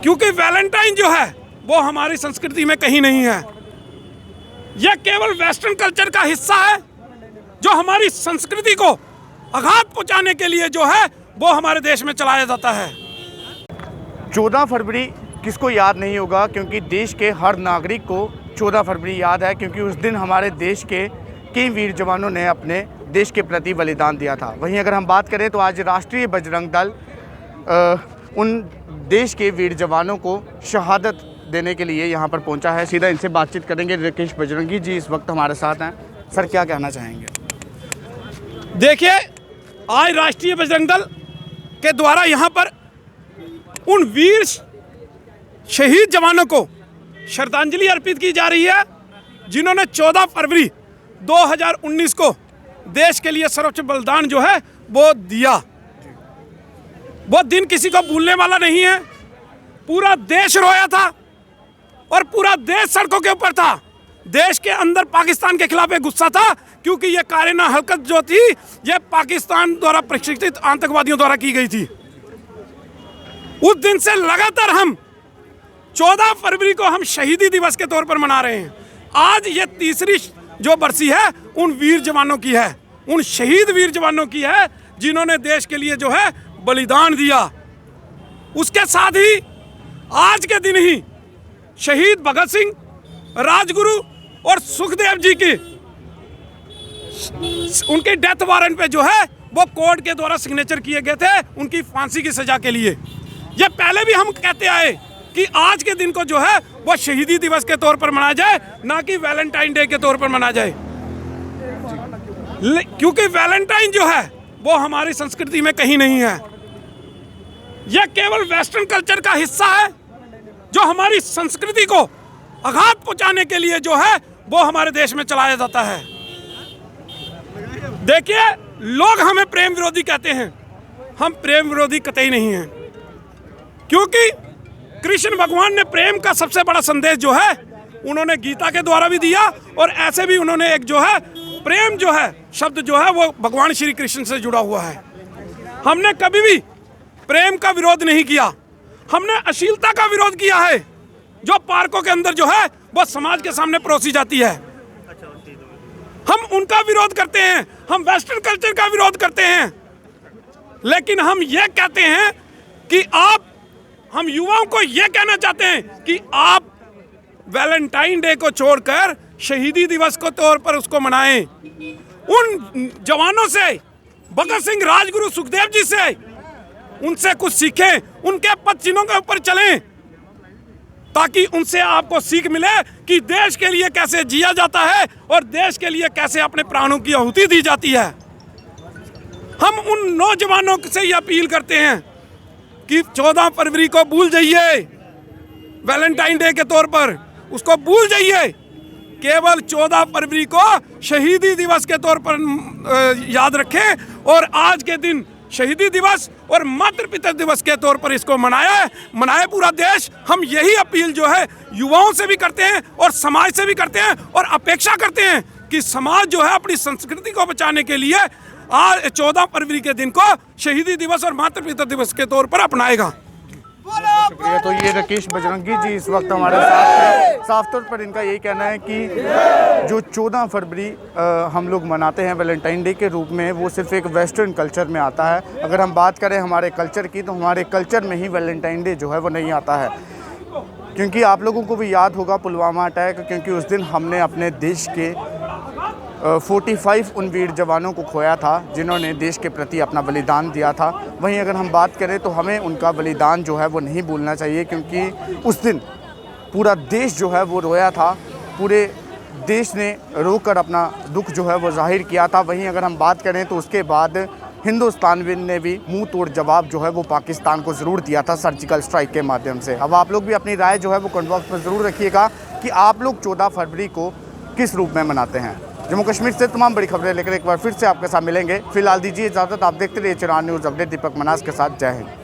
क्योंकि वैलेंटाइन जो है वो हमारी संस्कृति में कहीं नहीं है। यह केवल वेस्टर्न कल्चर का हिस्सा है जो हमारी संस्कृति को आघात पहुंचाने के लिए जो है वो हमारे देश में चलाया जाता है। 14 फरवरी किसको याद नहीं होगा, क्योंकि देश के हर नागरिक को 14 फरवरी याद है, क्योंकि उस दिन हमारे देश के कई वीर जवानों ने अपने देश के प्रति बलिदान दिया था। वहीं अगर हम बात करें तो आज राष्ट्रीय बजरंग दल उन देश के वीर जवानों को शहादत देने के लिए यहाँ पर पहुँचा है। सीधा इनसे बातचीत करेंगे। राकेश बजरंगी जी इस वक्त हमारे साथ हैं। सर, क्या कहना चाहेंगे? देखिए, आज राष्ट्रीय बजरंग दल के द्वारा यहाँ पर उन वीर शहीद जवानों को श्रद्धांजलि अर्पित की जा रही है जिन्होंने 14 फरवरी 2019 को देश के लिए सर्वोच्च बलिदान जो है वो दिया। वो दिन किसी को भूलने वाला नहीं है। पूरा देश रोया था और पूरा देश सड़कों के ऊपर था। देश के अंदर पाकिस्तान के खिलाफ एक गुस्सा था, क्योंकि ये कारिना हरकत जो थी ये पाकिस्तान द्वारा प्रशिक्षित आतंकवादियों द्वारा की गई थी। उस दिन से लगातार हम 14 फरवरी को हम शहीदी दिवस के तौर पर मना रहे हैं। आज ये तीसरी जो बरसी है उन वीर जवानों की है, उन शहीद वीर जवानों की है जिन्होंने देश के लिए जो है बलिदान दिया। उसके साथ ही आज के दिन ही शहीद भगत सिंह, राजगुरु और सुखदेव जी की उनके डेथ वारंट पे जो है वो कोर्ट के द्वारा सिग्नेचर किए गए थे उनकी फांसी की सजा के लिए। ये पहले भी हम कहते आए कि आज के दिन को जो है वो शहीदी दिवस के तौर पर मनाया जाए, ना कि वैलेंटाइन डे के तौर पर मनाया जाए। क्योंकि वैलेंटाइन जो है वो हमारी संस्कृति में कहीं नहीं है। यह केवल वेस्टर्न कल्चर का हिस्सा है जो हमारी संस्कृति को आघात पहुंचाने के लिए जो है वो हमारे देश में चलाया जाता है। देखिए, लोग हमें प्रेम विरोधी कहते हैं, हम प्रेम विरोधी कतई नहीं हैं, क्योंकि कृष्ण भगवान ने प्रेम का सबसे बड़ा संदेश जो है उन्होंने गीता के द्वारा भी दिया, और ऐसे भी उन्होंने एक जो है प्रेम जो है शब्द जो है वो भगवान श्री कृष्ण से जुड़ा हुआ है। हमने कभी भी प्रेम का विरोध नहीं किया, हमने अश्लीलता का विरोध किया है जो पार्कों के अंदर जो है वो समाज के सामने परोसी जाती है। हम उनका विरोध करते हैं, हम वेस्टर्न कल्चर का विरोध करते हैं, लेकिन हम ये कहते हैं कि हम युवाओं को ये कहना चाहते हैं कि आप वैलेंटाइन डे को छोड़कर शहीदी दिवस को तौर पर उसको मनाएं। उन जवानों से, भगत सिंह, राजगुरु, सुखदेव जी से, उनसे कुछ सीखें, उनके पद चिन्हों के ऊपर चलें, ताकि उनसे आपको सीख मिले कि देश के लिए कैसे जिया जाता है और देश के लिए कैसे अपने प्राणों की आहुति दी जाती है। हम उन नौजवानों से ये अपील करते हैं कि 14 फरवरी को भूल जाइए, वैलेंटाइन डे के तौर पर उसको भूल जाइए। केवल 14 फरवरी को शहीदी दिवस के तौर पर याद रखें, और आज के दिन शहीदी दिवस और मातृ पिता दिवस के तौर पर इसको मनाए पूरा देश। हम यही अपील जो है युवाओं से भी करते हैं और समाज से भी करते हैं, और अपेक्षा करते हैं कि समाज जो है अपनी संस्कृति को बचाने के लिए आज 14 फरवरी के दिन को शहीदी दिवस और मातृ पिता दिवस के तौर पर अपनाएगा। शुक्रिया। तो ये राकेश बजरंगी जी इस वक्त हमारे साथ हैं। साफ तौर पर इनका यही कहना है कि जो 14 फरवरी हम लोग मनाते हैं वैलेंटाइन डे के रूप में, वो सिर्फ एक वेस्टर्न कल्चर में आता है। अगर हम बात करें हमारे कल्चर की, तो हमारे कल्चर में ही वैलेंटाइन डे जो है वो नहीं आता है। क्योंकि आप लोगों को भी याद होगा पुलवामा अटैक, क्योंकि उस दिन हमने अपने देश के 45 उन वीर जवानों को खोया था जिन्होंने देश के प्रति अपना बलिदान दिया था। वहीं अगर हम बात करें तो हमें उनका बलिदान जो है वो नहीं भूलना चाहिए, क्योंकि उस दिन पूरा देश जो है वो रोया था, पूरे देश ने रोकर अपना दुख जो है वो जाहिर किया था। वहीं अगर हम बात करें तो उसके बाद हिंदुस्तान ने भी मुंह तोड़ जवाब जो है वो पाकिस्तान को ज़रूर दिया था सर्जिकल स्ट्राइक के माध्यम से। अब आप लोग भी अपनी राय जो है वो कमेंट बॉक्स में ज़रूर रखिएगा कि आप लोग 14 फरवरी को किस रूप में मनाते हैं। जम्मू कश्मीर से तमाम बड़ी खबरें लेकर एक बार फिर से आपके साथ मिलेंगे। फिलहाल दीजिए इजाज़त। आप देखते रहिए चिराग न्यूज़ अपडेट। दीपक मनास के साथ, जय हिंद।